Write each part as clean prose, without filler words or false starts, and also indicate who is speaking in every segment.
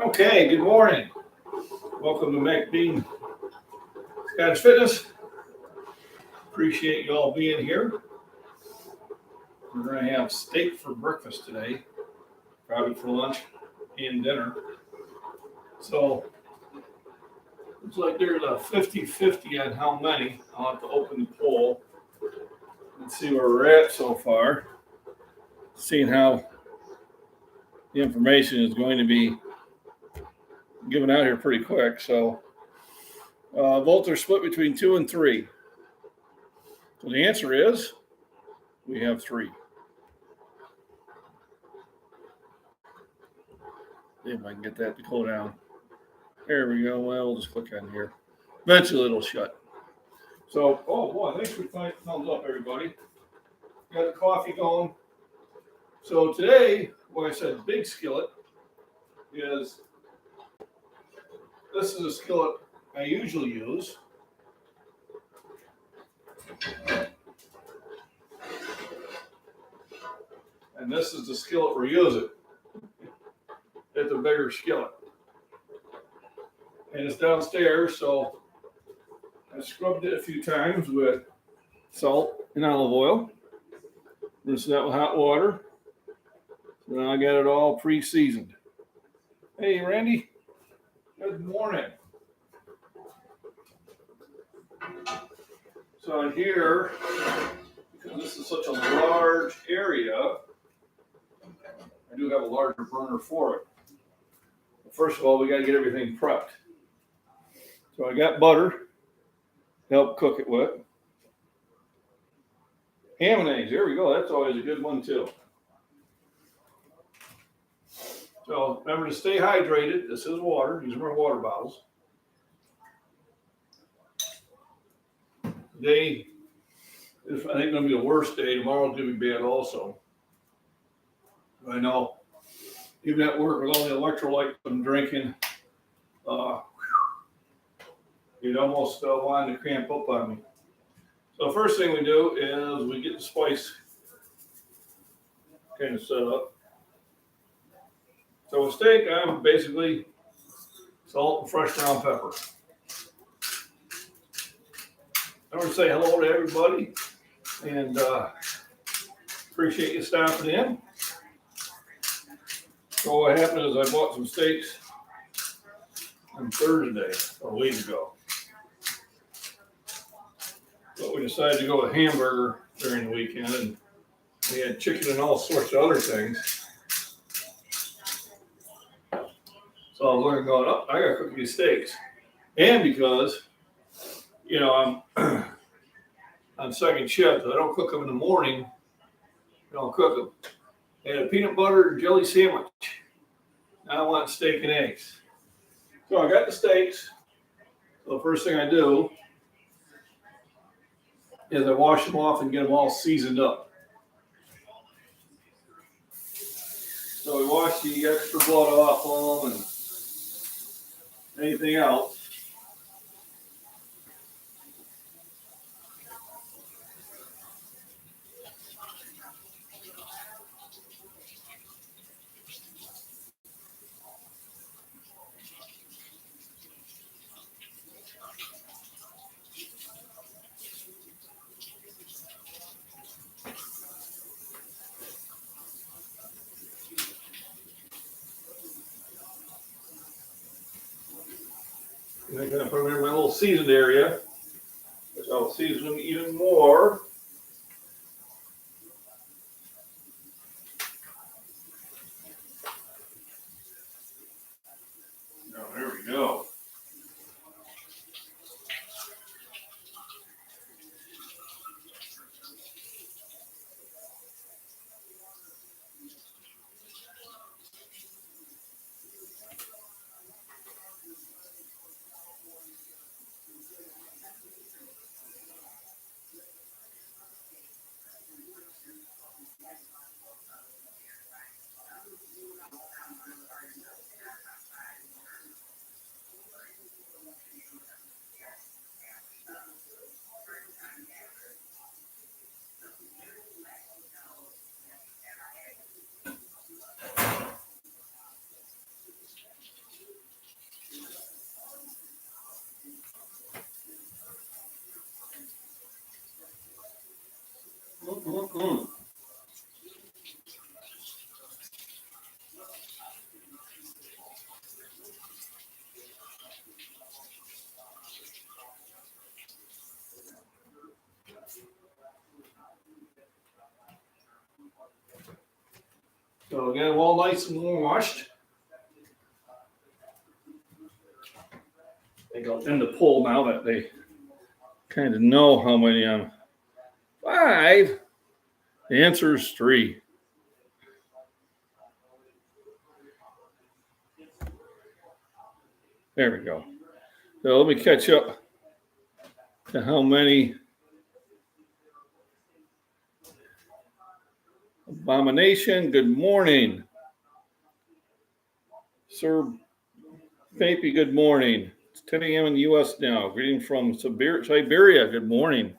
Speaker 1: Okay, good morning. Welcome to MacBean Scottish Fitness. Appreciate you all being here. We're going to have steak for breakfast today, probably for lunch and dinner. So, looks like there's a 50-50 on how many. I'll have to open the poll and see where we're at so far. Seeing how the information is going to be given out here pretty quick. So, votes are split between 2 and 3. So the answer is we have 3. See if I can get that to go down. There we go. Well, we'll just click on here. Eventually it'll shut. So, oh boy, thanks for thumbs up, everybody. Got the coffee going. So today, what I said, big skillet, is this is a skillet I usually use. And this is the skillet we're using. It's a bigger skillet. And it's downstairs, so I scrubbed it a few times with salt and olive oil. Rinsed it out with hot water. So now I got it all pre-seasoned. Hey, Randy. Good morning. So here, because this is such a large area, I do have a larger burner for it. But first of all, we got to get everything prepped. So I got butter to help cook it with. Ham and eggs, there we go. That's always a good one too. So remember to stay hydrated. This is water. These are my water bottles. Today is, I think, going to be the worst day. Tomorrow's going to be bad also. I know, even at work with all the electrolytes I'm drinking, it almost wanted to cramp up on me. So the first thing we do is we get the spice kind of set up. So with steak, I'm basically salt and fresh ground pepper. I want to say hello to everybody and appreciate you stopping in. So what happened is I bought some steaks on Thursday, a week ago. But we decided to go with hamburger during the weekend, and we had chicken and all sorts of other things. So I was looking going, oh, I gotta cook these steaks. And because, you know, I'm on second shift, I don't cook them in the morning, I don't cook them. I had a peanut butter and jelly sandwich. Now I want steak and eggs. So I got the steaks. So the first thing I do is I wash them off and get them all seasoned up. So we wash the extra blood off them and anything else. And I'm going to put them in my little seasoned area, which I'll season them even more. Oh, there we go. So again, all nice and washed. They go in the poll now that they kind of know how many I'm. 5. The answer is 3. There we go. So let me catch up to how many. Abomination, good morning. Sir Papey, good morning. It's 10 a.m. in the U.S. now. Greeting from Siberia, good morning.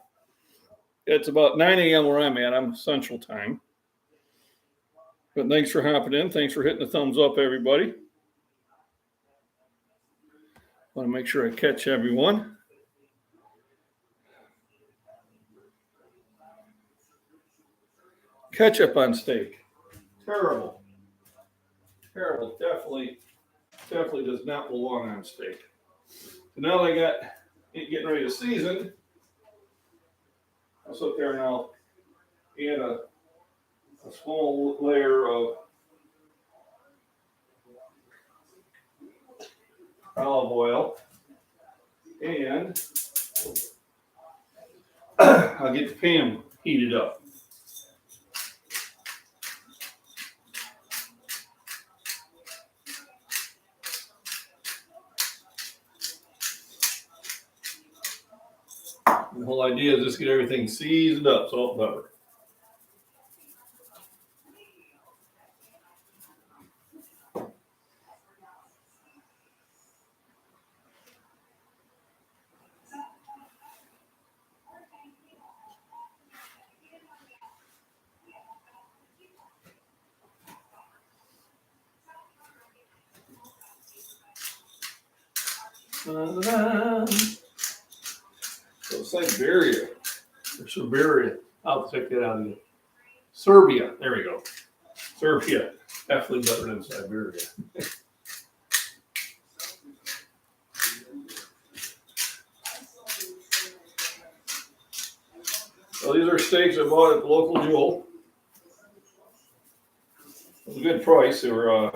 Speaker 1: It's about 9 a.m. where I'm at. I'm Central Time. But thanks for hopping in. Thanks for hitting the thumbs up, everybody. Want to make sure I catch everyone. Ketchup on steak. Terrible. Terrible. Definitely does not belong on steak. So now I got it getting ready to season. I'll sit there and I'll add a small layer of olive oil, and I'll get the pan heated up. The whole idea is just get everything seasoned up, salt and pepper. So Siberia, or Siberia, I'll check that out again. Serbia, there we go. Serbia, definitely better than Siberia. So these are steaks I bought at the local Jewel. It was a good price. They were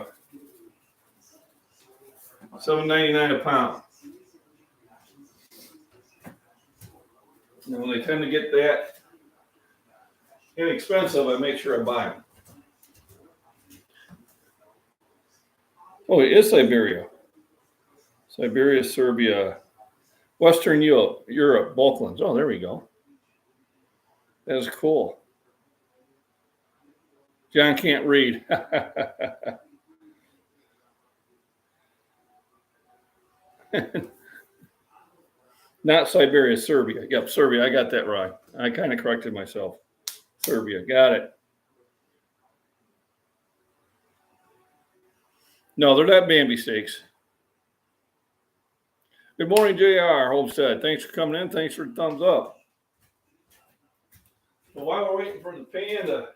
Speaker 1: $7.99 a pound. And when they tend to get that inexpensive, I make sure I buy them. Oh, it is Siberia. Siberia, Serbia, Western Europe, Balkans. Oh, there we go. That is cool. John can't read. Not Siberia, Serbia. Yep, Serbia. I got that right. I kind of corrected myself. Serbia. Got it. No, they're not Bambi steaks. Good morning, JR Homestead. Thanks for coming in. Thanks for the thumbs up. So while we're waiting for the pan to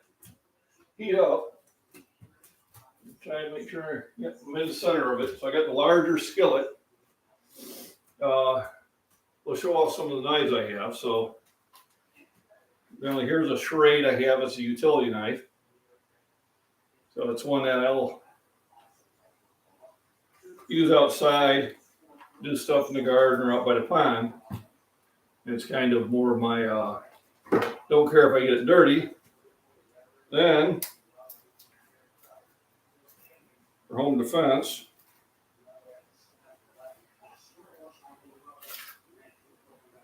Speaker 1: heat up, I'm trying to make sure I get in the center of it. So I got the larger skillet. We'll show off some of the knives I have. So here's a Schrade I have. It's a utility knife. So it's one that I'll use outside, do stuff in the garden or out by the pond. It's kind of more of my, don't care if I get it dirty. Then, for home defense,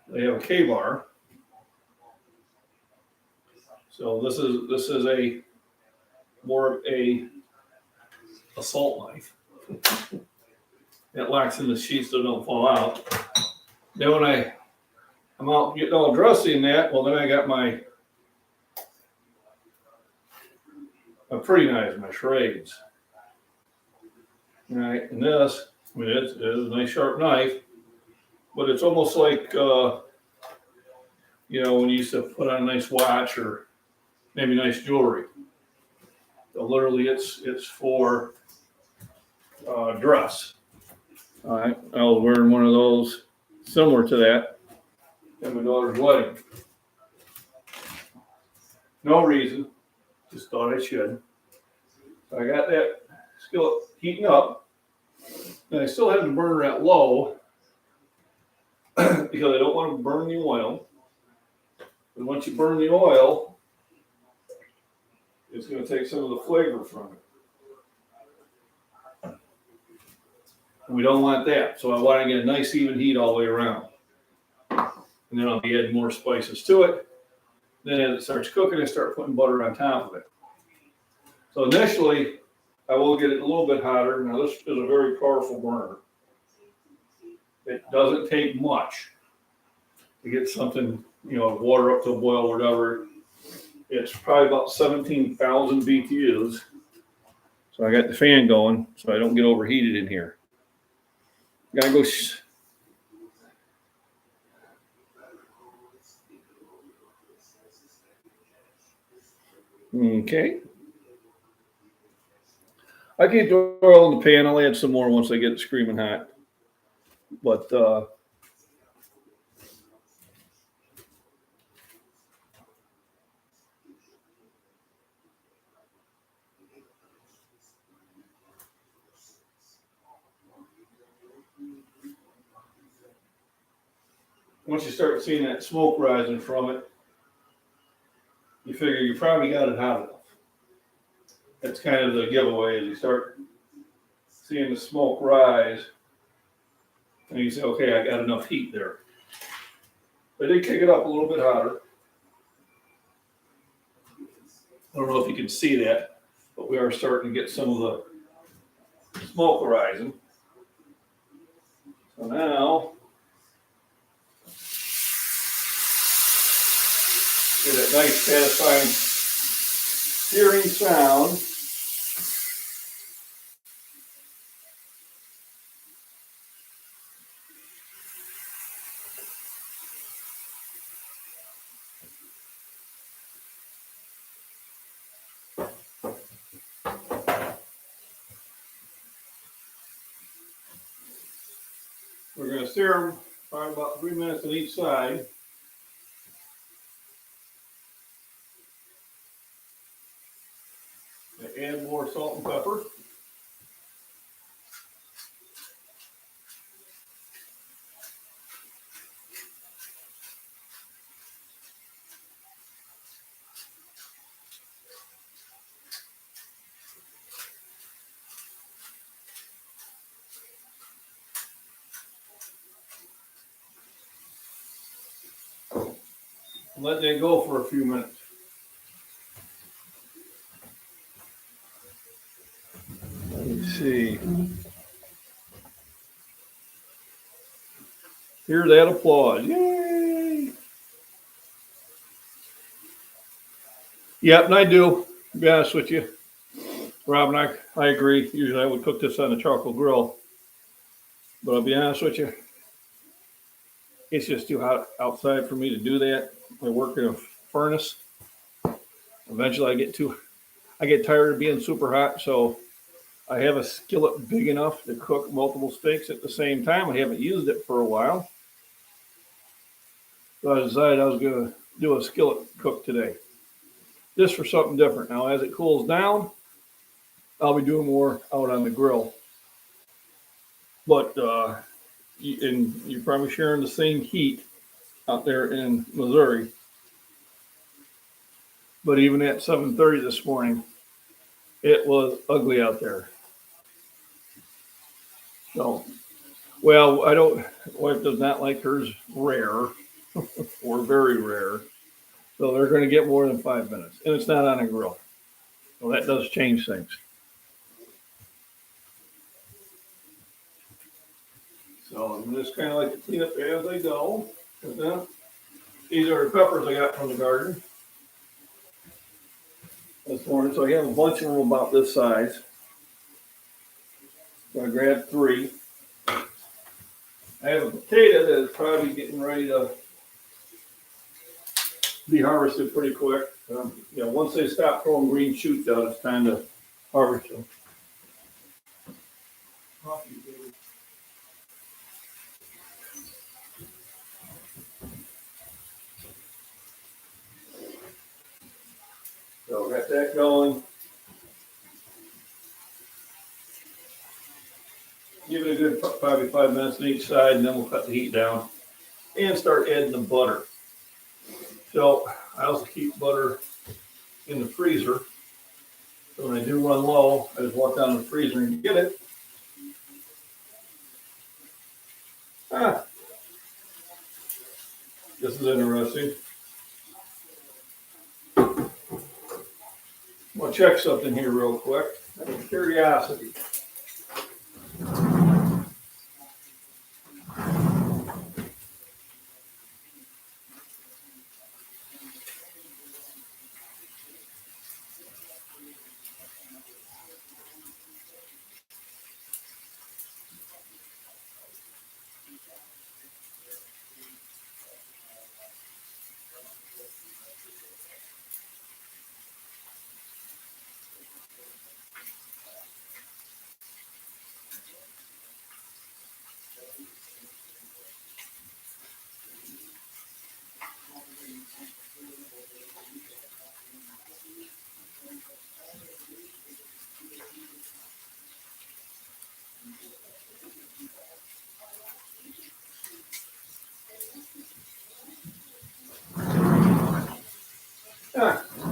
Speaker 1: they have a K-bar. So this is a more of a assault knife. It locks in the sheath so they don't fall out. Then when I'm out getting all dressy in that, well, then I got my pretty knives, my Schrades. All right, and this, I mean, it's a nice sharp knife, but it's almost like, when you used to put on a nice watch or maybe nice jewelry. So literally, it's for dress. All right, I was wearing one of those similar to that at my daughter's wedding. No reason, just thought I should. So I got that skillet heating up, and I still have the burner at low because I don't want to burn the oil. But once you burn the oil, it's going to take some of the flavor from it. And we don't want that, so I want to get a nice even heat all the way around. And then I'll be adding more spices to it. Then as it starts cooking, I start putting butter on top of it. So initially, I will get it a little bit hotter. Now this is a very powerful burner. It doesn't take much to get something, water up to a boil or whatever. It's probably about 17,000 BTUs. So I got the fan going so I don't get overheated in here. Gotta go. Okay. I keep the oil in the pan. I'll add some more once I get it screaming hot. But once you start seeing that smoke rising from it, you figure you probably got it hot enough. That's kind of the giveaway as you start seeing the smoke rise. And you say, okay, I got enough heat there. But I did kick it up a little bit hotter. I don't know if you can see that, but we are starting to get some of the smoke rising. So now, get that nice satisfying searing sound. We're going to sear them probably about 3 minutes on each side. Add more salt and pepper. Let that go for a few minutes. Let me see. Hear that applause. Yay! Yep, and I do, to be honest with you. Rob and I agree. Usually I would cook this on a charcoal grill. But I'll be honest with you, it's just too hot outside for me to do that. I work in a furnace. Eventually I get tired of being super hot, so I have a skillet big enough to cook multiple steaks at the same time. I haven't used it for a while. So I decided I was going to do a skillet cook today, just for something different. Now, as it cools down, I'll be doing more out on the grill. But you're probably sharing the same heat out there in Missouri. But even at 7:30 this morning, it was ugly out there. So, well, wife does not like hers rare or very rare. So they're going to get more than 5 minutes. And it's not on a grill. So that does change things. So I'm just kind of like to clean up as I go. These are the peppers I got from the garden this morning. So I have a bunch of them about this size. So I grabbed 3. I have a potato that is probably getting ready to be harvested pretty quick. Once they stop throwing green shoots out, it's time to harvest them. So got that going. Give it a good probably 5 minutes on each side, and then we'll cut the heat down and start adding the butter. So I also keep butter in the freezer. So when I do run low, I just walk down to the freezer and get it. This is interesting. I'm gonna check something here real quick. Out of curiosity.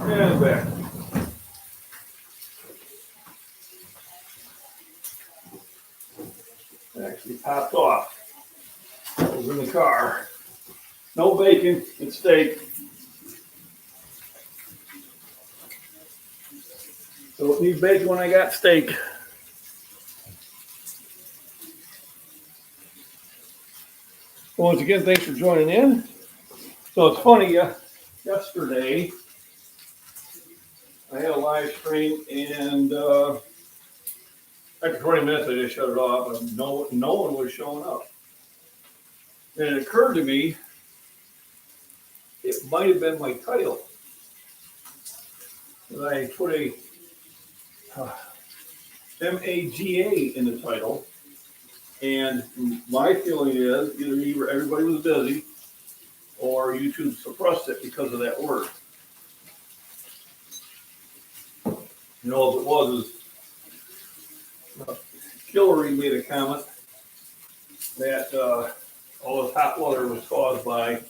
Speaker 1: And back. Actually popped off. It was in the car. No bacon, it's steak. Don't need bacon when I got steak. Well, once again, thanks for joining in. So it's funny, yesterday I had a live stream, and after 20 minutes I just shut it off, and no one was showing up. And it occurred to me, it might have been my title. And I put a MAGA in the title, and my feeling is either everybody was busy or YouTube suppressed it because of that word. You know, if it was, Hillary made a comment that all this hot water was caused by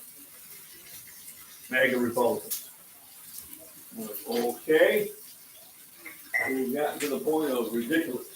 Speaker 1: MAGA Republicans. Okay, we've gotten to the point of ridiculous.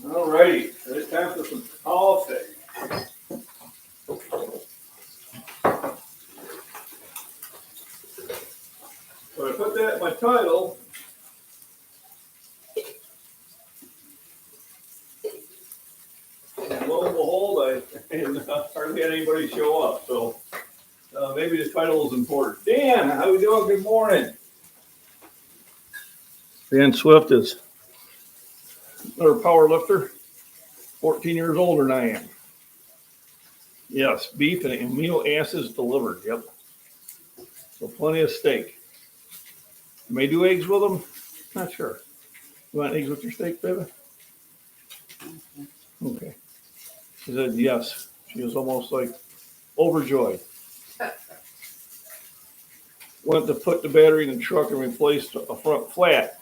Speaker 1: All righty, so it's time for some politics. So I put that in my title. And lo and behold, I hardly had anybody show up. So maybe the title is important. Dan, how we doing? Good morning. Dan Swift is another power lifter, 14 years older than I am. Yes, beef and amino acids delivered. Yep. So plenty of steak. May do eggs with them. Not sure. You want eggs with your steak, baby? Okay. She said yes. She was almost like overjoyed. Went to put the battery in the truck and replaced a front flat.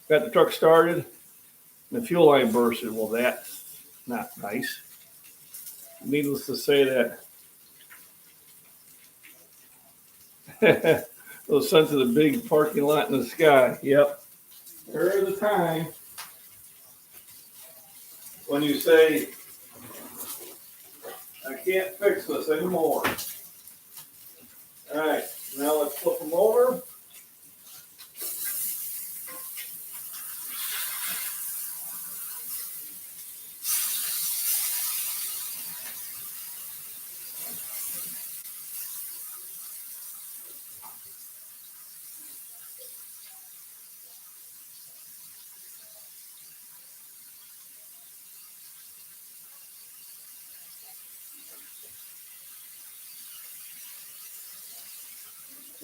Speaker 1: Got the truck started, and the fuel line bursted. Well, that's not nice. Needless to say that was sent to the big parking lot in the sky. Yep. There is a time when you say, I can't fix this anymore. All right, now let's flip them over.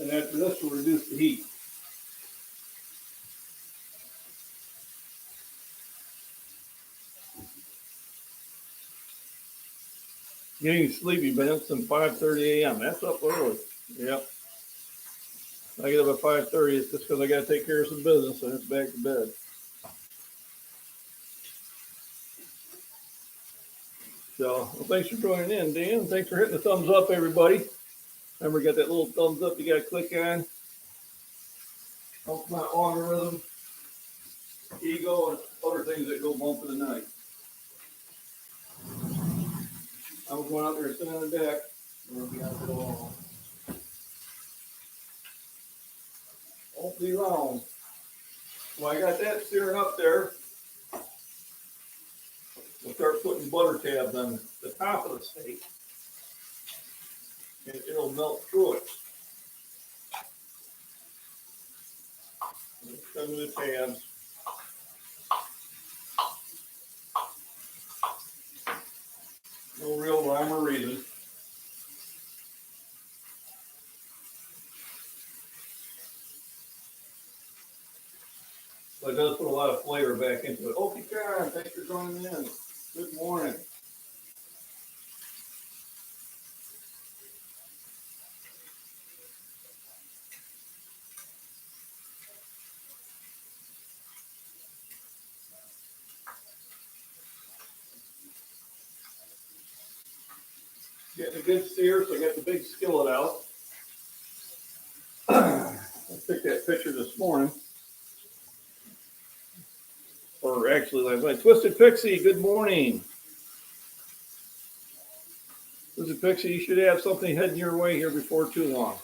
Speaker 1: And after this, we'll reduce the heat. Getting sleepy, been up since 5:30 a.m. That's up early. Yep. I get up at 5:30. It's just because I got to take care of some business, and it's back to bed. So, well, thanks for joining in, Dan. Thanks for hitting the thumbs up, everybody. Remember, got that little thumbs up you got to click on. Helps my algorithm, ego, and other things that go bump in the night. I was going out there sitting on the deck. Won't be long. Well, I got that searing up there. We'll start putting butter tabs on the top of the steak. And it'll melt through it. Some of the tabs. No real rhyme or reason. But it does put a lot of flavor back into it. Okay, Karen, thanks for joining in. Good morning. Getting a good sear, so I got the big skillet out. I took that picture this morning. Or actually last night. Twisted Pixie, good morning. Twisted Pixie, you should have something heading your way here before too long.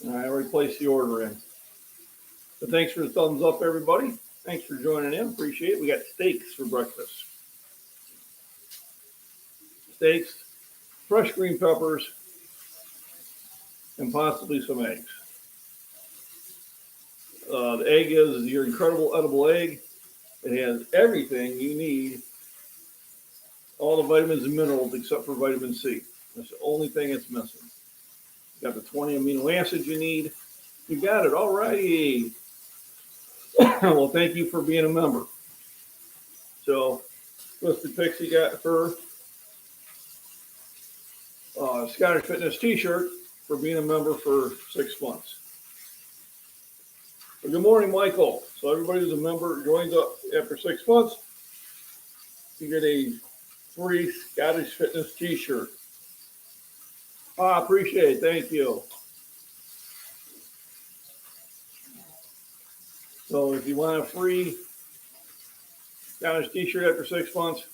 Speaker 1: I already placed the order in. But thanks for the thumbs up, everybody. Thanks for joining in. Appreciate it. We got steaks for breakfast. Steaks, fresh green peppers, and possibly some eggs. The egg is your incredible edible egg. It has everything you need, all the vitamins and minerals except for vitamin C. That's the only thing it's missing. You got the 20 amino acids you need. You got it. All righty. Well, thank you for being a member. So, Twisted Pixie got her Scottish Fitness t-shirt for being a member for 6 months. Well, good morning, Michael. So everybody who's a member joins up after 6 months. You get a free Scottish Fitness t-shirt. I appreciate it. Thank you. So if you want a free Scottish t-shirt after 6 months,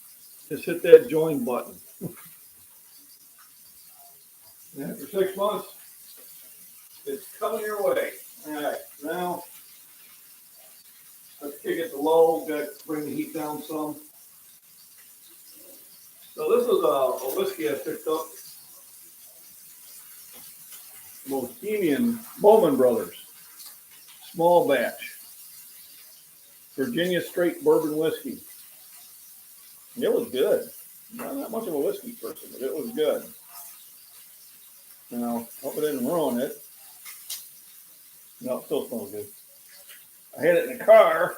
Speaker 1: just hit that join button. And after 6 months, it's coming your way. All right, now let's kick it to low. Got to bring the heat down some. So this is a whiskey I picked up. Bohemian Bowman Brothers. Small batch. Virginia straight bourbon whiskey. And it was good. Not that much of a whiskey person, but it was good. Now, hope I didn't ruin it. No, it still smells good. I had it in the car.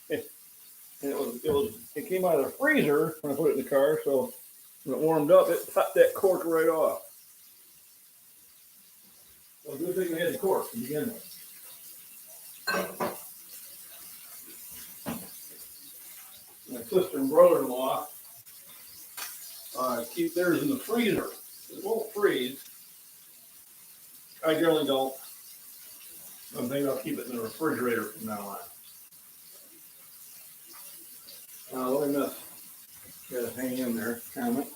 Speaker 1: It came out of the freezer when I put it in the car, so when it warmed up, it popped that cork right off. Well, good thing we had the cork to begin with. My sister and brother-in-law keep theirs in the freezer. It won't freeze. I generally don't. I'm thinking I'll keep it in the refrigerator from now on. What I missed? Got to hang in there. Comment.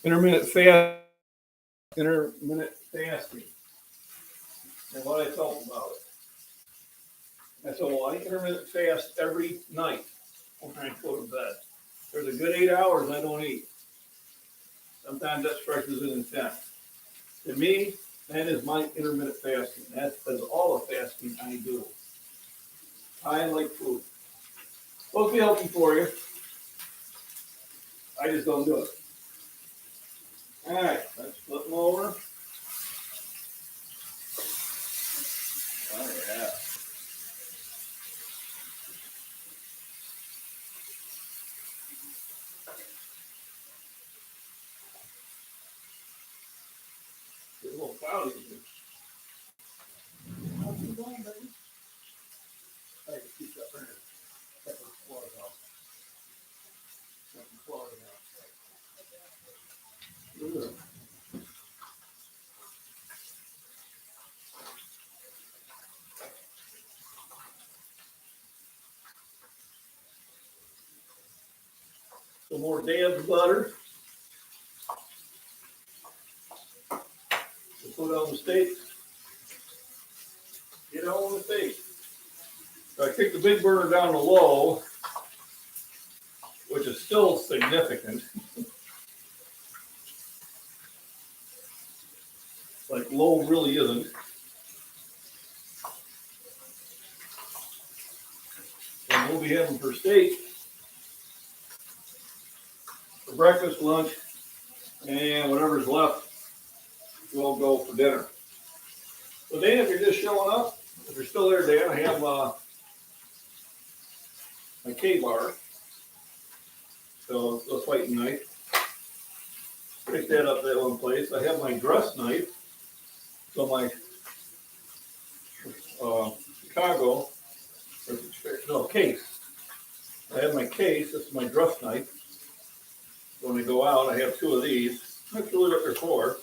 Speaker 1: Intermittent fasting. And what I felt about it. I said, well, I intermittent fast every night when I go to bed. There's a good 8 hours I don't eat. Sometimes that stretches into 10. To me, that is my intermittent fasting. That's all the fasting I do. I like food. Supposed to be healthy for you. I just don't do it. All right, let's flip them over. Oh, yeah. Get a little cloudy. How's it going, baby? I can keep that right. That was flooded out. That was flooded out. Good. Some more Dad's butter. We'll put on the steak. Get on the steak. So I kick the big burner down to low, which is still significant. Like low really isn't. And we'll be having for steak, for breakfast, lunch, and whatever's left, we'll go for dinner. So Dan, if you're just showing up, if you're still there, Dan, I have my K-bar. So the fighting knife. Pick that up that one place. I have my dress knife. So my Chicago, no, case. I have my case. This is my dress knife. When I go out, I have two of these. That's really what they're for.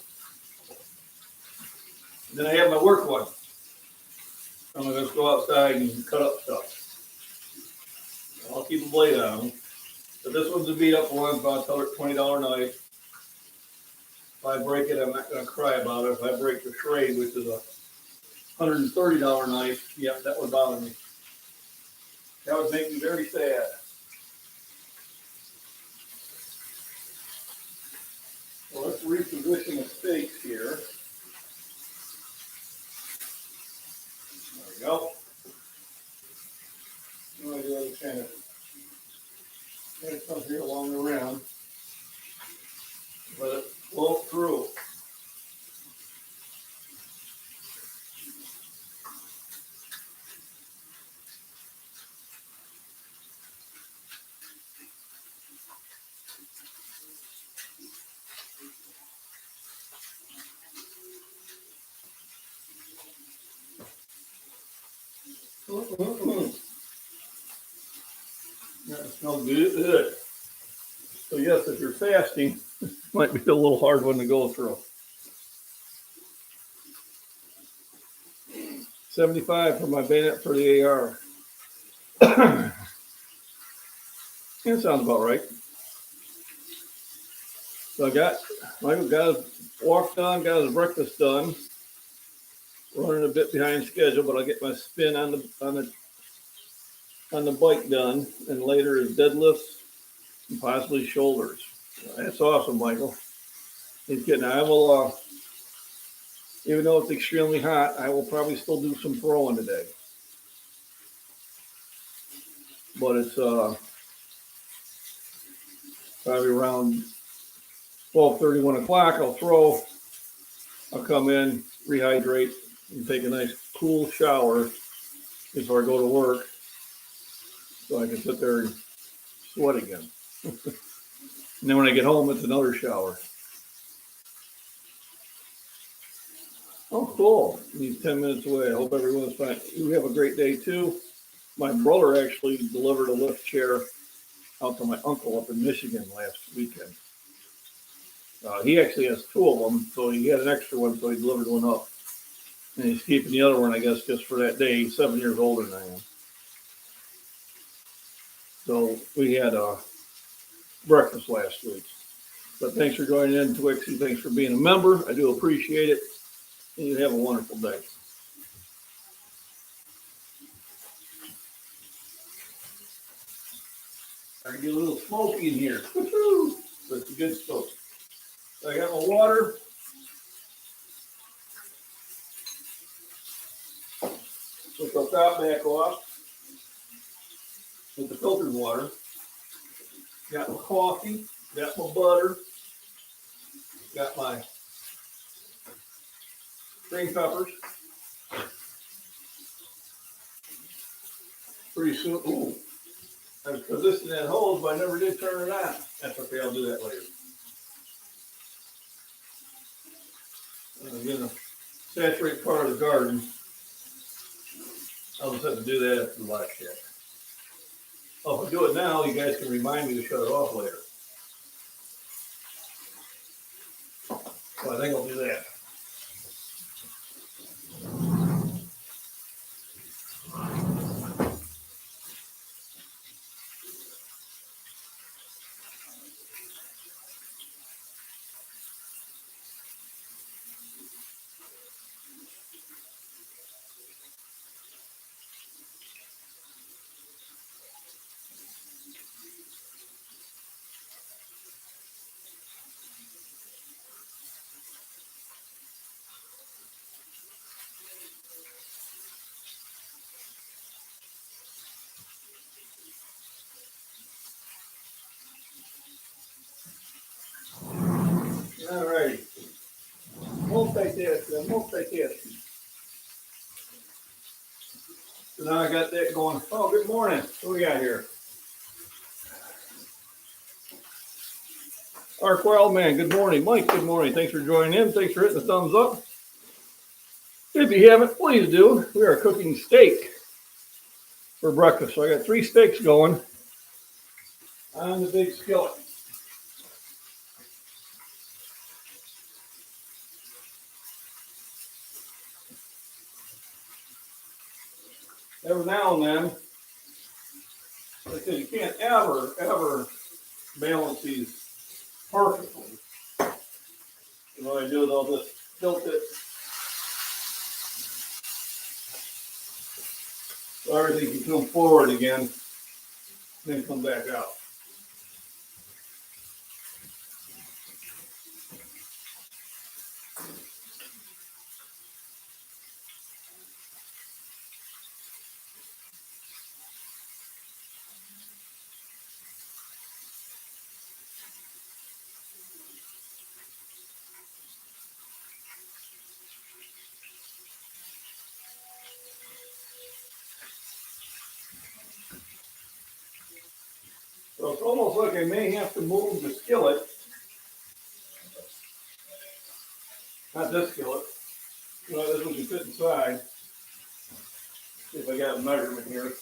Speaker 1: And then I have my work one. I'm going to just go outside and cut up stuff. I'll keep a blade on them. But this one's a beat up one, about a $20 knife. If I break it, I'm not going to cry about it. If I break the trade, which is a $130 knife, yeah, that would bother me. That would make me very sad. Well, let's reposition the steaks here. There we go. I'm going to do other kind of get some here along the rim. Let it flow through. That smells good. So yes, if you're fasting, it might be a little hard one to go through. 75 for my bayonet for the AR. That sounds about right. So Michael got his walk done, got his breakfast done. Running a bit behind schedule, but I'll get my spin on the bike done, and later is deadlifts and possibly shoulders. That's awesome, Michael. He's getting. I will, even though it's extremely hot, I will probably still do some throwing today. But it's probably around 12:30, 1 o'clock. I'll throw. I'll come in, rehydrate, and take a nice cool shower before I go to work, so I can sit there and sweat again. And then when I get home, it's another shower. Oh, cool. He's 10 minutes away. I hope everyone's fine. You have a great day, too. My brother actually delivered a lift chair out to my uncle up in Michigan last weekend. He actually has two of them, so he had an extra one, so he delivered one up. And he's keeping the other one, I guess, just for that day. He's 7 years older than I am. So we had breakfast last week. But thanks for joining in, Twixie. Thanks for being a member. I do appreciate it. And you have a wonderful day. I can get a little smoky in here. Woo-hoo! But it's a good smoke. So I got my water. Put the top back off with the filtered water. Got my coffee. Got my butter. Got my green peppers. Pretty soon, ooh, I was positioning that hose, but I never did turn it on. That's okay, I'll do that later. I'm gonna saturate part of the garden. I'll just have to do that after the light check. Oh, if I do it now, you guys can remind me to shut it off later. So I think I'll do that. All right. Multitasking. So now I got that going. Oh, good morning. What we got here? Ark Wildman, good morning. Mike, good morning. Thanks for joining in. Thanks for hitting the thumbs up. If you haven't, please do. We are cooking steak for breakfast. So I got 3 steaks going on the big skillet. Every now and then, because you can't ever balance these perfectly. And what I do is I'll just tilt it so everything can come forward again, then come back out. So it's almost like I may have to move the skillet. Not this skillet. Well, this one can fit inside. See if I got a measurement here.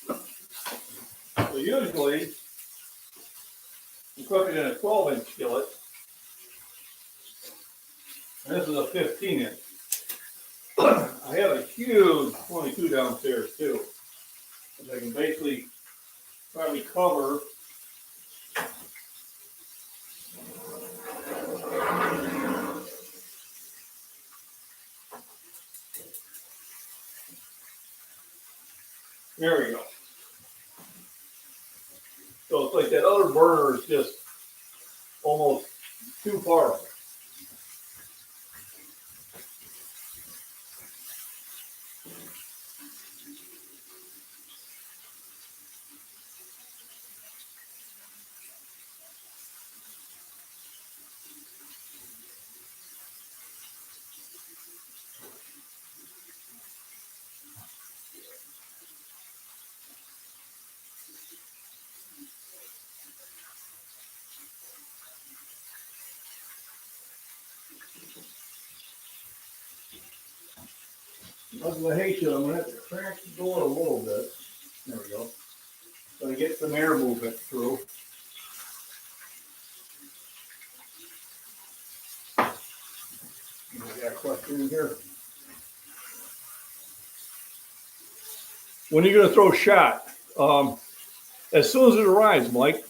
Speaker 1: So usually, I'm cooking in a 12-inch skillet. And this is a 15-inch. I have a huge 22 downstairs too. And I can basically probably cover there we go. So it's like that other burner is just almost too far. As I hate to, I'm going to have to crack the door a little bit. There we go. So I get some air movement through. I got a question in here. When are you going to throw shot? As soon as it arrives, Mike.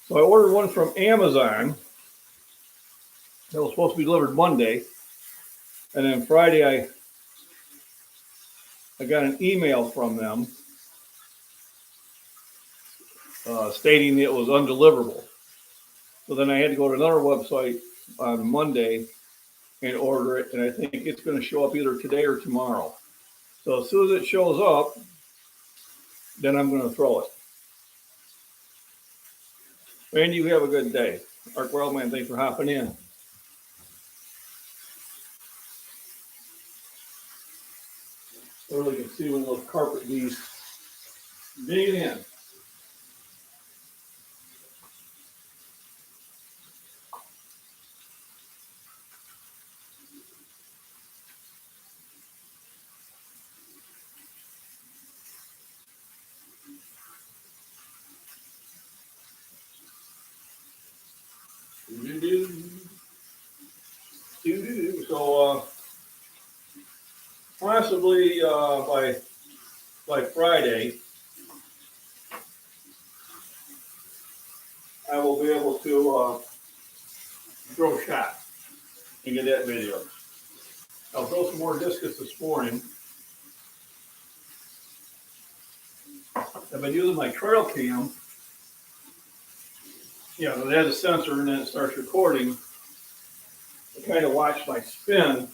Speaker 1: So I ordered one from Amazon. It was supposed to be delivered Monday. And then Friday, I got an email from them stating it was undeliverable. So then I had to go to another website on Monday and order it. And I think it's going to show up either today or tomorrow. So as soon as it shows up, then I'm going to throw it. Randy, you have a good day. Mark Wildman, thanks for hopping in. I really can see one of those carpet bees digging in. So possibly by Friday, I will be able to throw a shot and get that video. I'll throw some more discus this morning. I've been using my trail cam. Yeah, it has a sensor and then it starts recording. I kind of watch my spin,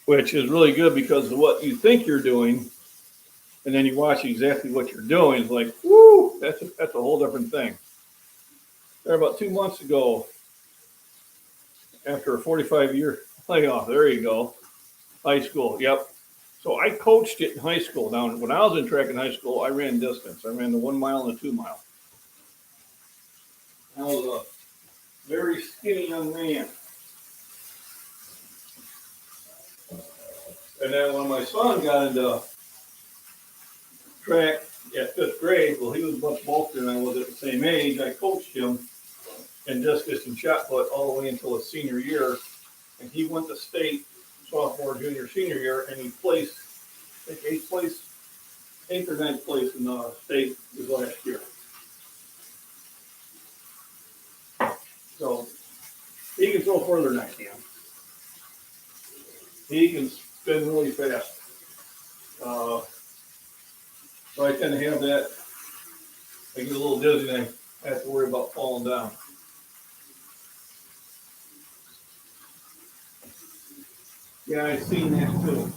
Speaker 1: which is really good because of what you think you're doing, and then you watch exactly what you're doing. It's like, whoo, that's a whole different thing. There about 2 months ago, after a 45-year layoff, there you go, high school, yep. So I coached it in high school. Now, when I was in track in high school, I ran distance. I ran the 1 mile and the 2 mile. I was a very skinny young man. And then when my son got into track at 5th grade, well, he was much bulkier than I was at the same age. I coached him in discus and shot put all the way until his senior year. And he went to state sophomore, junior, senior year, and he placed, I think, 8th or 9th place in the state his last year. So he can throw further than I can. He can spin really fast. So I tend to have that. I get a little dizzy and I have to worry about falling down. Yeah, I've seen that too.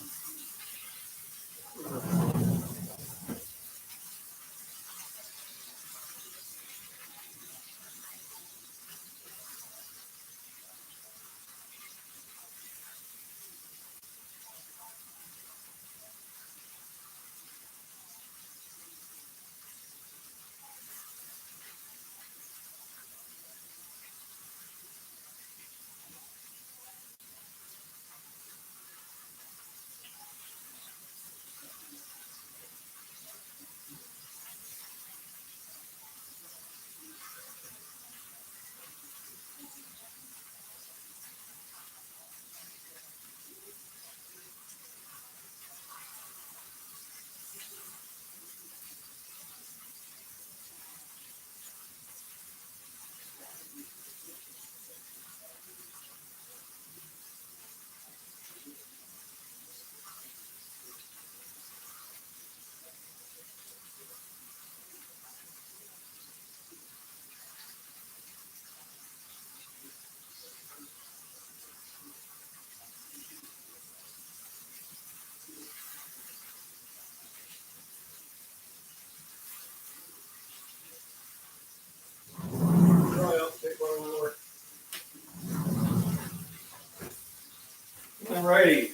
Speaker 1: Alrighty.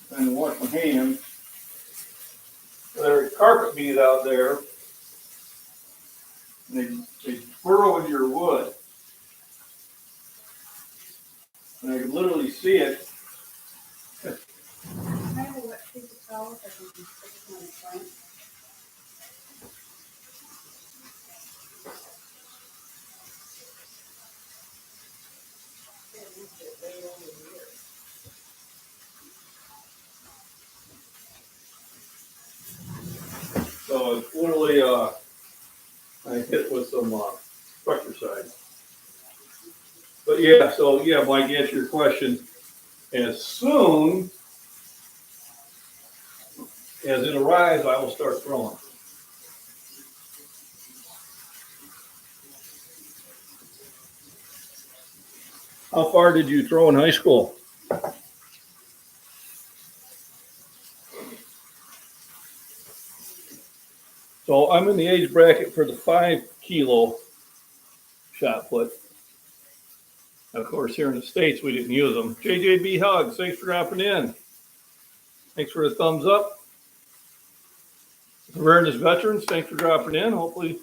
Speaker 1: Time to wash my hands. There are carpet bees out there. And they burrow into your wood. And I can literally see it.
Speaker 2: Can I have a wet paper towel so I can stick it on the front?
Speaker 1: So it's literally I hit with some Spectricide. But yeah, so yeah, Mike, to answer your question, as soon as it arrives, I will start throwing. How far did you throw in high school? So I'm in the age bracket for the 5 kilo shot put. And of course, here in the States, we didn't use them. JJB Hugs, thanks for dropping in. Thanks for the thumbs up. Awareness Veterans, thanks for dropping in. Hopefully,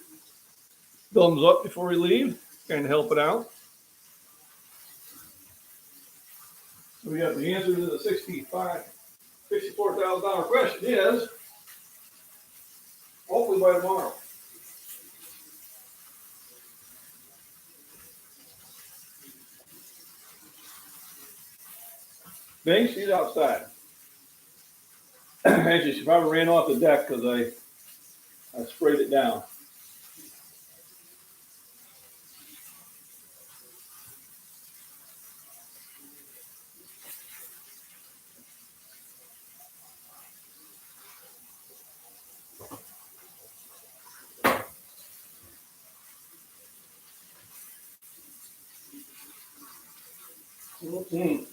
Speaker 1: thumbs up before we leave. Kind of help it out. So we got the answer to the $64,000 question is, hopefully by tomorrow. Thanks, she's outside. Actually, she probably ran off the deck because I sprayed it down. Mm-hmm.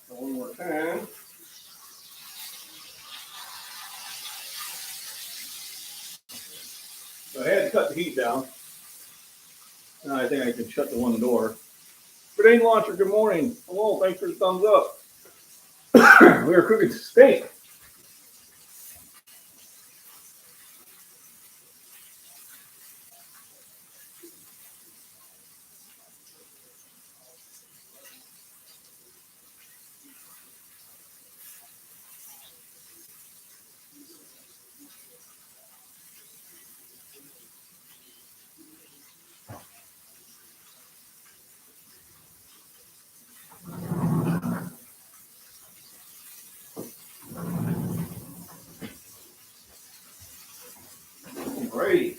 Speaker 1: One more time. So I had to cut the heat down. Now I think I can shut the one door. Grenade launcher, good morning. Hello, thanks for the thumbs up. We were cooking steak. Great.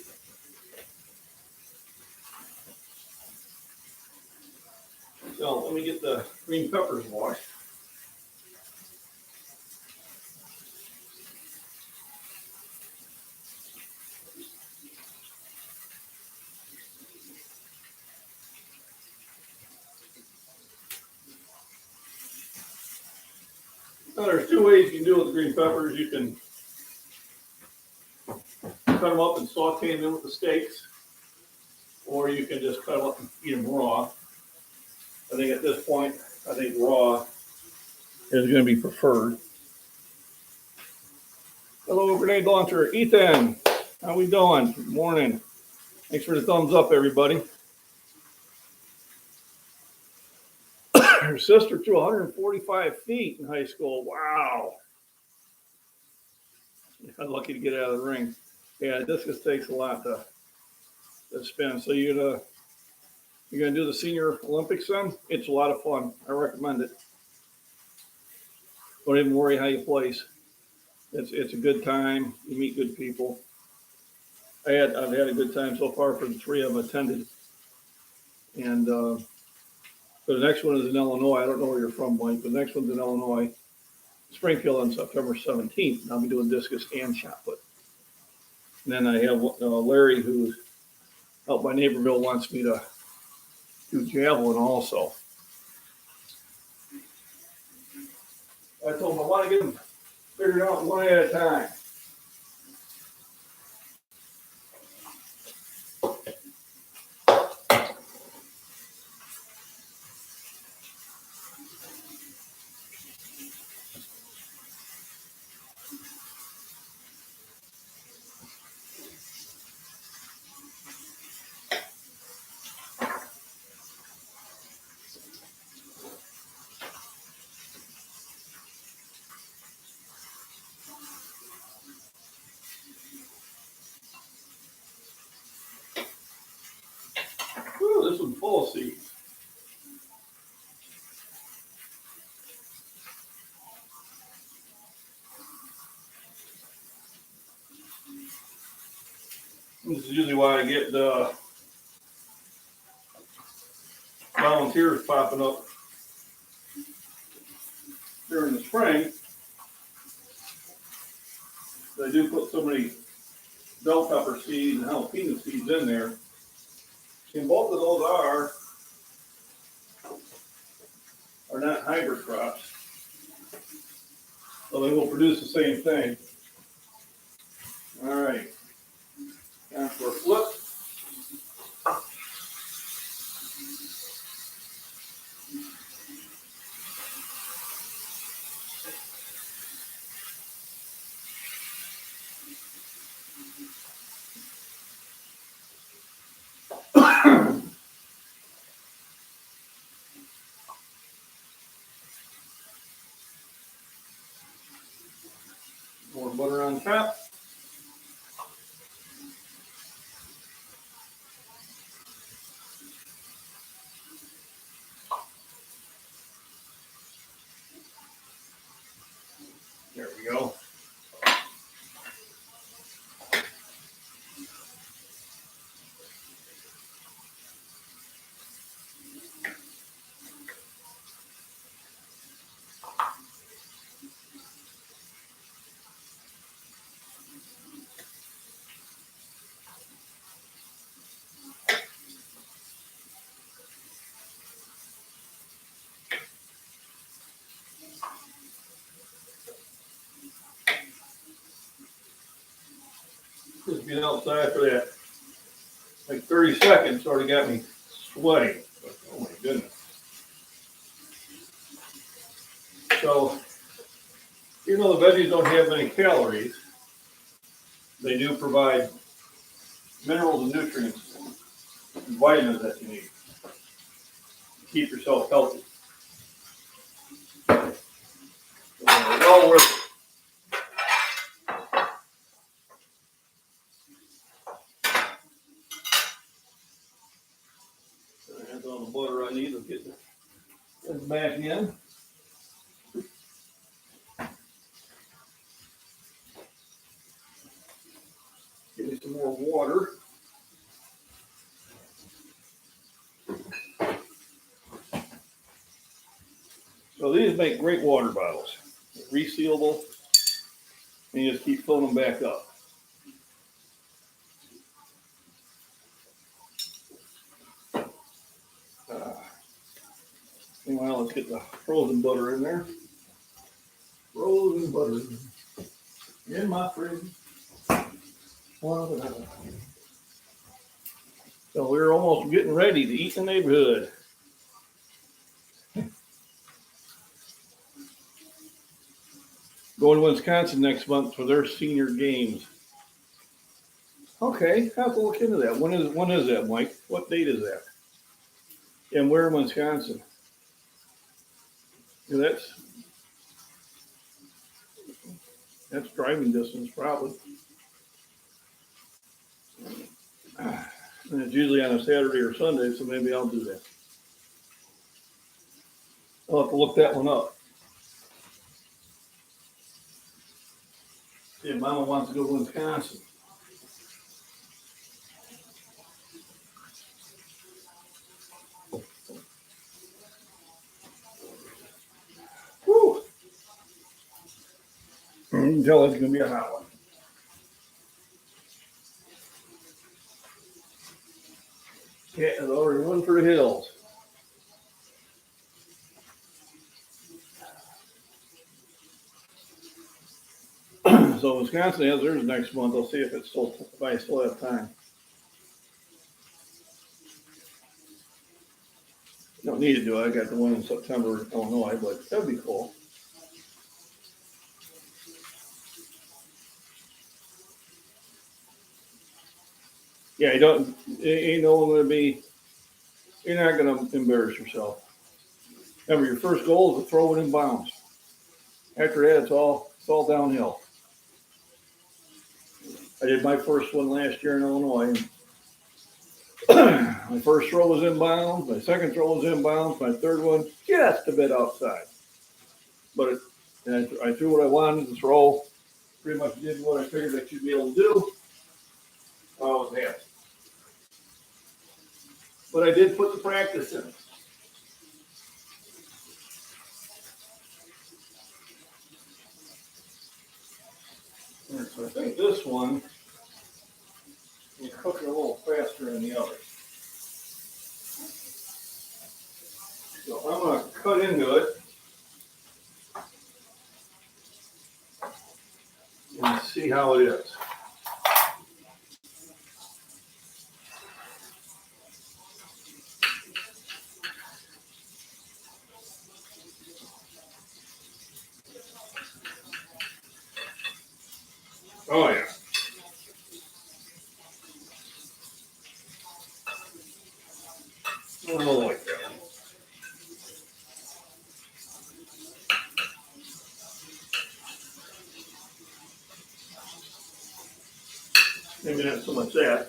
Speaker 1: So let me get the green peppers washed. Now there's two ways you can do it with the green peppers. You can cut them up and saute them with the steaks, or you can just cut them up and eat them raw. I think at this point, I think raw is going to be preferred. Hello, grenade launcher, Ethan. How we doing? Good morning. Thanks for the thumbs up, everybody. Her sister threw 145 feet in high school. Wow. I'm lucky to get out of the ring. Yeah, discus takes a lot to spin. So you're gonna do the senior Olympics then? It's a lot of fun. I recommend it. Don't even worry how you place. It's a good time. You meet good people. I've had a good time so far for the 3 I've attended. And so the next one is in Illinois. I don't know where you're from, Mike, but the next one's in Illinois, Springfield on September 17th. And I'll be doing discus and shot put. And then I have Larry, who's out by Naperville, wants me to do javelin also. I told him I want to get them figured out one at a time. Ooh, this one's full of seeds. This is usually why I get the volunteers popping up during the spring. They do put so many bell pepper seeds and jalapeno seeds in there. And both of those are not hybrid crops. So they will produce the same thing. All right. Time for a flip. More butter on top. There we go. Just being outside for that, like 30 seconds, already got me sweating. But, oh my goodness. So, even though the veggies don't have many calories, they do provide minerals and nutrients and vitamins that you need to keep yourself healthy. So, well worth it. That's all the butter I need to get this back in. Give me some more water. So these make great water bottles. They're resealable, and you just keep filling them back up. Meanwhile, let's get the frozen butter in there. Frozen butter in my fridge. So we're almost getting ready to eat in the neighborhood. Going to Wisconsin next month for their senior games. Okay, I have to look into that. When is that, Mike? What date is that? And where in Wisconsin? Yeah, that's driving distance probably. And it's usually on a Saturday or Sunday, so maybe I'll do that. I'll have to look that one up. See if Mama wants to go to Wisconsin. Whew. You can tell it's going to be a hot one. Cat is already running for the hills. So Wisconsin has theirs next month. I'll see if I still have time. Don't need to do it. I got the one in September in Illinois, but that'd be cool. Yeah, you ain't no one gonna be. You're not gonna embarrass yourself. Remember, your first goal is to throw it in bounds. After that, it's all downhill. I did my first one last year in Illinois. My first throw was in bounds. My second throw was in bounds. My third one just a bit outside. But I threw what I wanted to throw. Pretty much did what I figured I should be able to do. I was happy. But I did put the practice in. So I think this one, you cook it a little faster than the other. So I'm going to cut into it. and see how it is. Oh yeah. I don't like that. Maybe not so much that.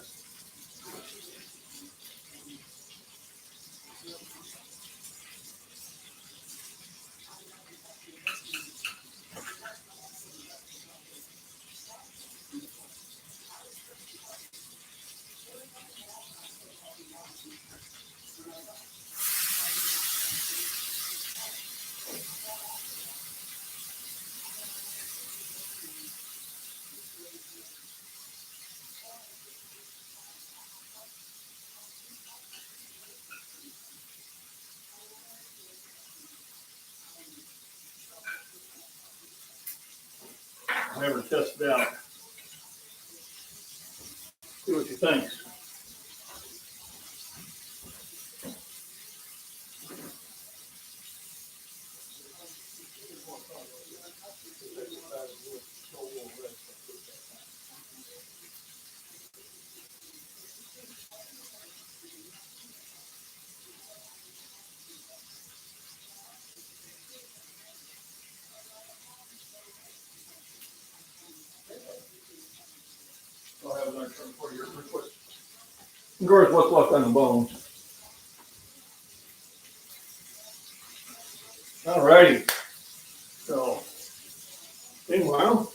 Speaker 1: Never test it out. See what you think. I'll have another turn for you real quick. Of course, what's left on the bones. All righty. So, meanwhile,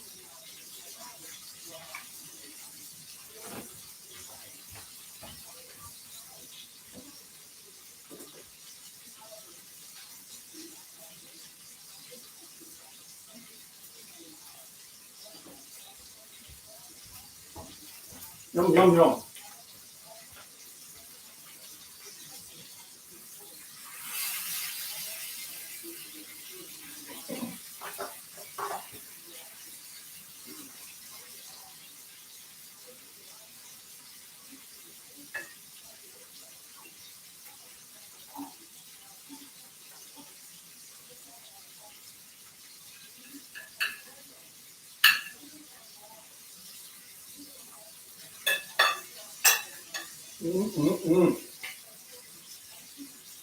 Speaker 1: yum, yum, yum.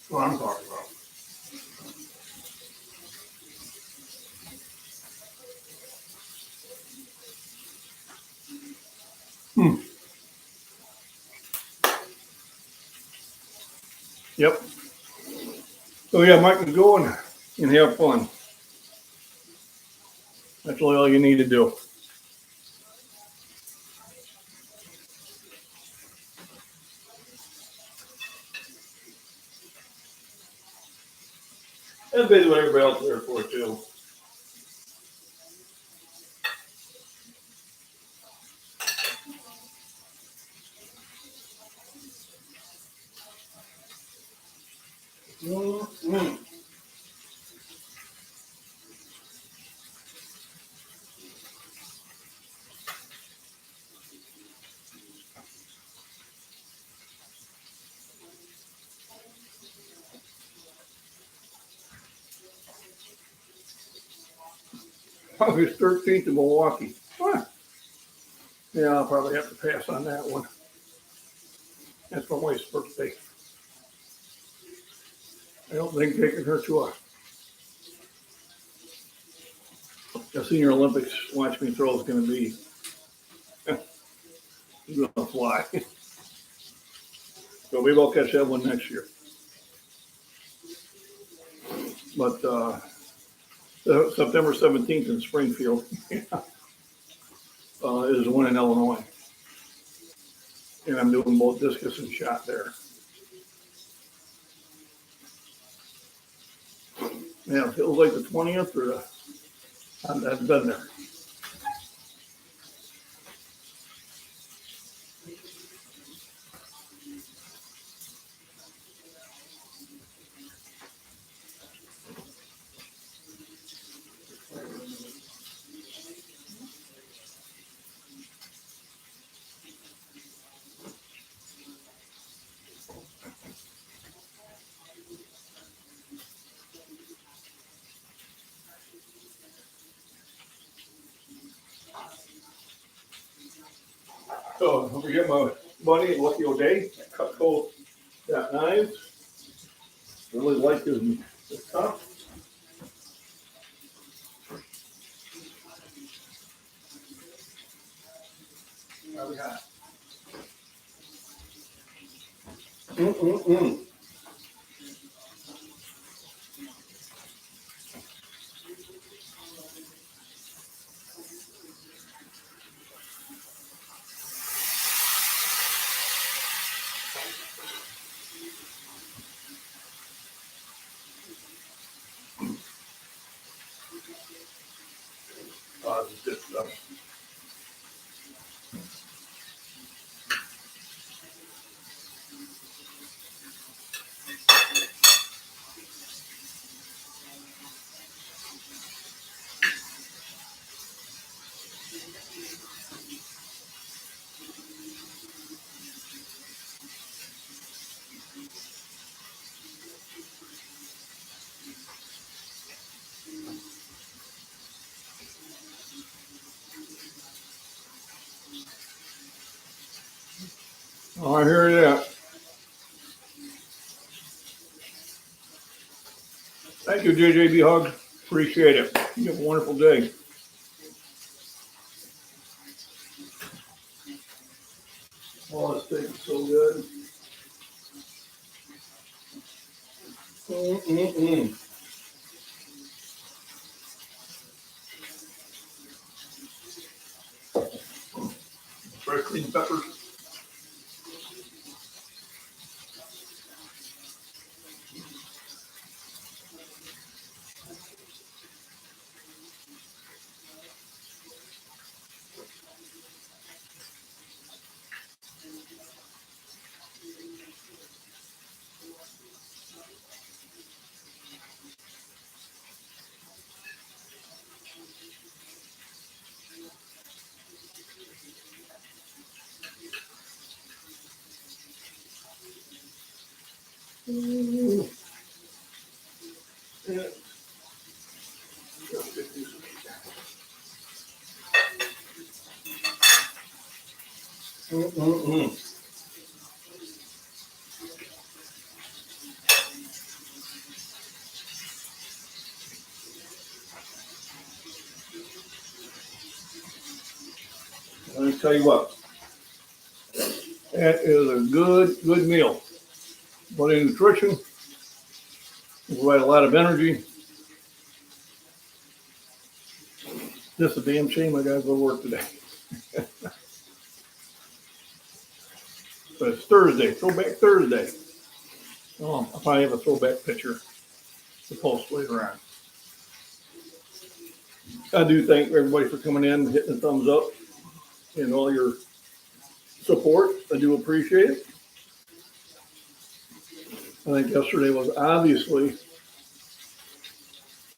Speaker 1: What I'm talking about. Yep. So yeah, Mike, go and have fun. That's really all you need to do. That's basically what everybody else is there for too. August 13th in Milwaukee. Huh. Yeah, I'll probably have to pass on that one. That's my wife's birthday. I don't think taking her to a senior Olympics watch me throw is going to be going to fly. So maybe I'll catch that one next year. But September 17th in Springfield is one in Illinois. And I'm doing both discus and shot there. Yeah, it feels like the 20th or I've been there. So don't forget my buddy Lucky O'Day at Cutco Knives. Really like his stuff. What we got? Mm-mm-mm. Oh, this is good stuff. Oh, I hear that. Thank you, JJB Hug. Appreciate it. You have a wonderful day. Oh, this steak is so good. Mm-mm-mm. Fresh green peppers. Mm. Yeah. Mm-mm-mm. Let me tell you what, that is a good meal. Plenty of nutrition, provide a lot of energy. Just a damn shame I gotta go to work today. But it's Thursday, Throwback Thursday. Oh, I'll probably have a throwback picture to post later on. I do thank everybody for coming in, hitting the thumbs up, and all your support. I do appreciate it. I think yesterday was obviously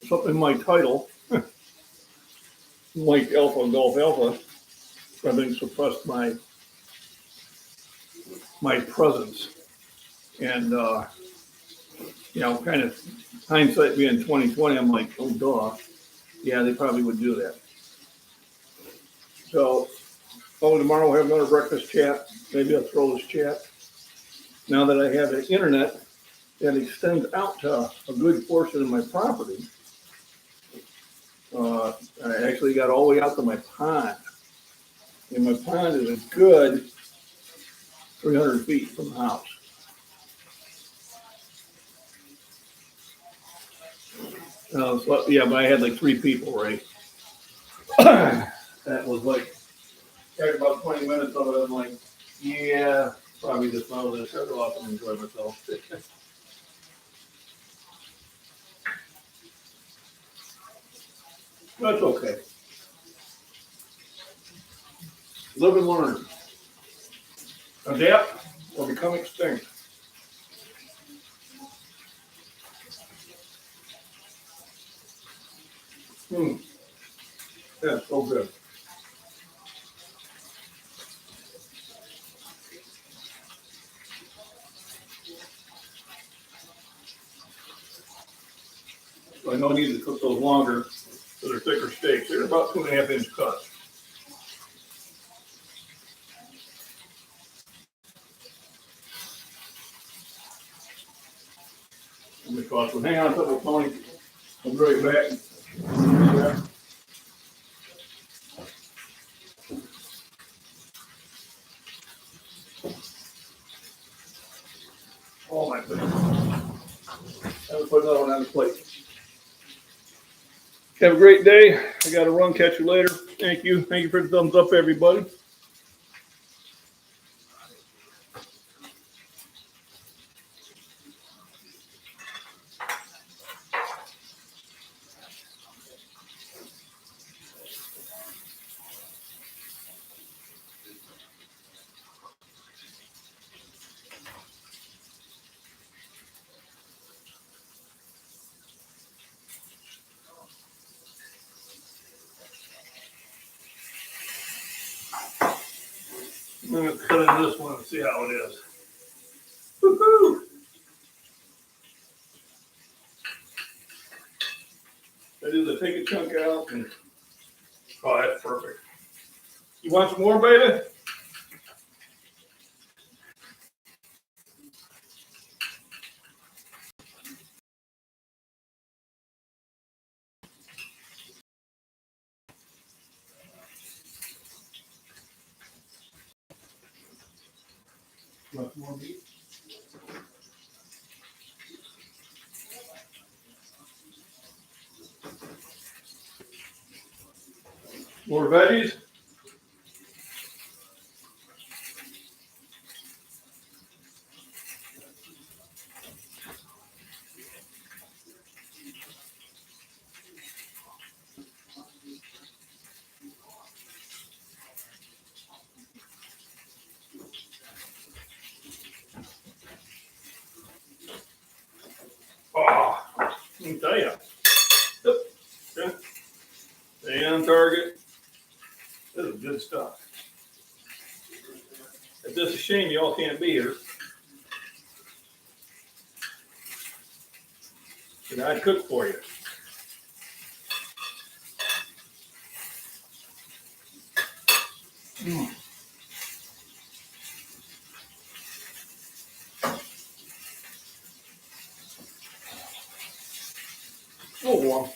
Speaker 1: something in my title, Mike Alpha Golf Alpha. I think suppressed my presence, and kind of hindsight being 2020, I'm like, oh duh, yeah, they probably would do that. So, tomorrow we'll have another breakfast chat. Maybe I'll throw this chat. Now that I have the internet that extends out to a good portion of my property, I actually got all the way out to my pond. And my pond is a good 300 feet from the house. But I had like 3 people, right? That was like, after about 20 minutes of it, I'm like, yeah, probably just follow this, I'll go off and enjoy myself. That's okay. Live and learn. Adapt or become extinct. Yeah, so good. So I know I need to cook those longer, so they're thicker steaks. They're about 2.5 inch cuts. Because hang on a couple of Tony. I'll be right back. Oh my goodness. I will put another one on the plate. Have a great day. I got to run. Catch you later. Thank you. Thank you for the thumbs up, everybody. I'm going to cut into this one and see how it is. Woohoo! I do the take a chunk out and oh, that's perfect. You want some more, baby? Want some more meat? More veggies? Oh, let me tell you. Yep. Okay. Stay on target. This is good stuff. It's just a shame y'all can't be here. And I'd cook for you. Mm. Oh, well.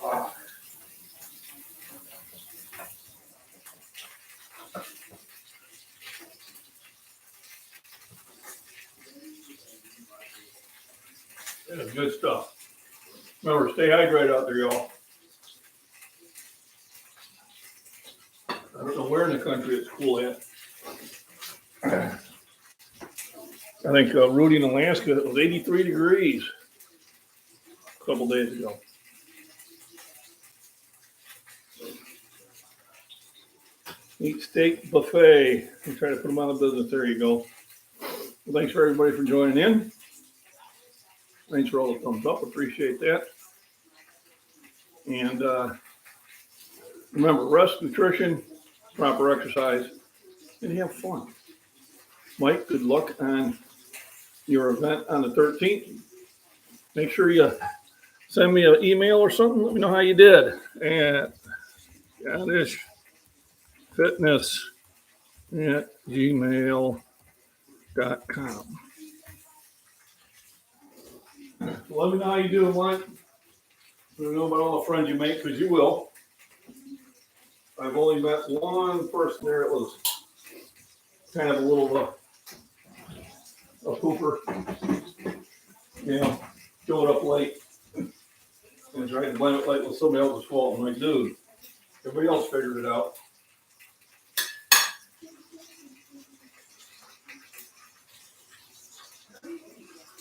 Speaker 1: Ah. That is good stuff. Remember, stay hydrated out there, y'all. I don't know where in the country it's cool at. I think Rudy in Alaska, it was 83 degrees a couple days ago. Meat steak buffet. We try to put them on the business. There you go. Well, thanks for everybody for joining in. Thanks for all the thumbs up. Appreciate that. And remember, rest, nutrition, proper exercise, and have fun. Mike, good luck on your event on the 13th. Make sure you send me an email or something. Let me know how you did. And cadishfitness@gmail.com. Let me know how you do, Mike. Let me know about all the friends you make, because you will. I've only met one person there. It was kind of a little a pooper. You know, showed up late and tried to blame it like it was somebody else's fault. I'm like, dude, everybody else figured it out.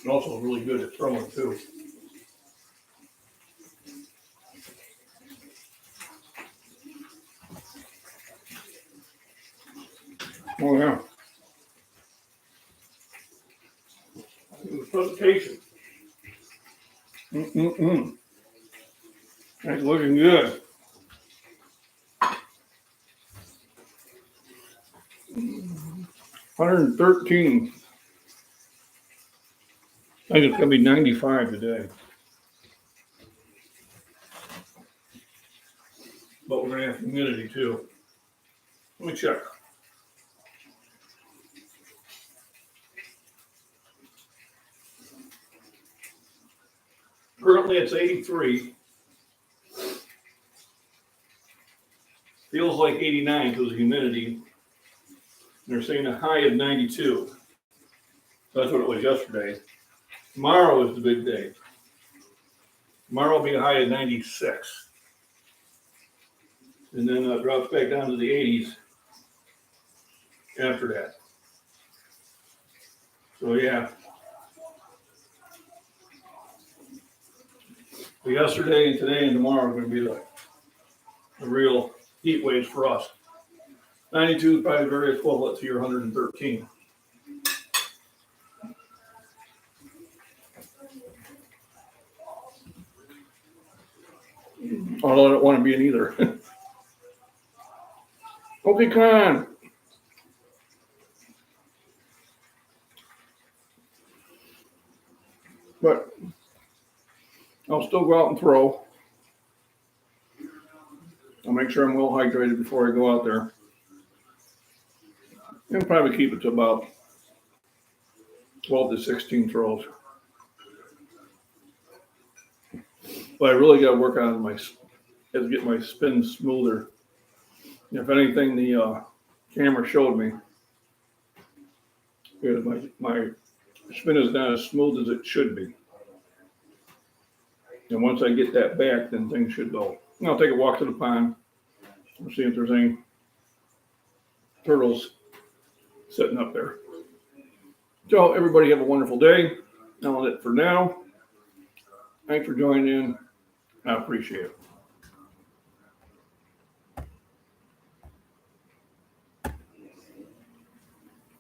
Speaker 1: And also really good at throwing too. Oh, yeah. Presentation. That's looking good. 113. I think it's gonna be 95 today. But we're gonna have humidity too. Let me check. Currently it's 83. Feels like 89 because of humidity. They're saying a high of 92. That's what it was yesterday. Tomorrow is the big day. Tomorrow will be a high of 96. And then it drops back down to the 80s after that. So yeah. So yesterday and today and tomorrow are going to be the real heat waves for us. 92 is probably very equivalent to your 113. Although I don't want to be in either. Okay, Con. But I'll still go out and throw. I'll make sure I'm well hydrated before I go out there. And probably keep it to about 12 to 16 throws. But I really got to work on to get my spin smoother. If anything, the camera showed me, because my spin is not as smooth as it should be. And once I get that back, then things should go. And I'll take a walk to the pond. We'll see if there's any turtles sitting up there. So everybody have a wonderful day. That's it for now. Thanks for joining in. I appreciate it.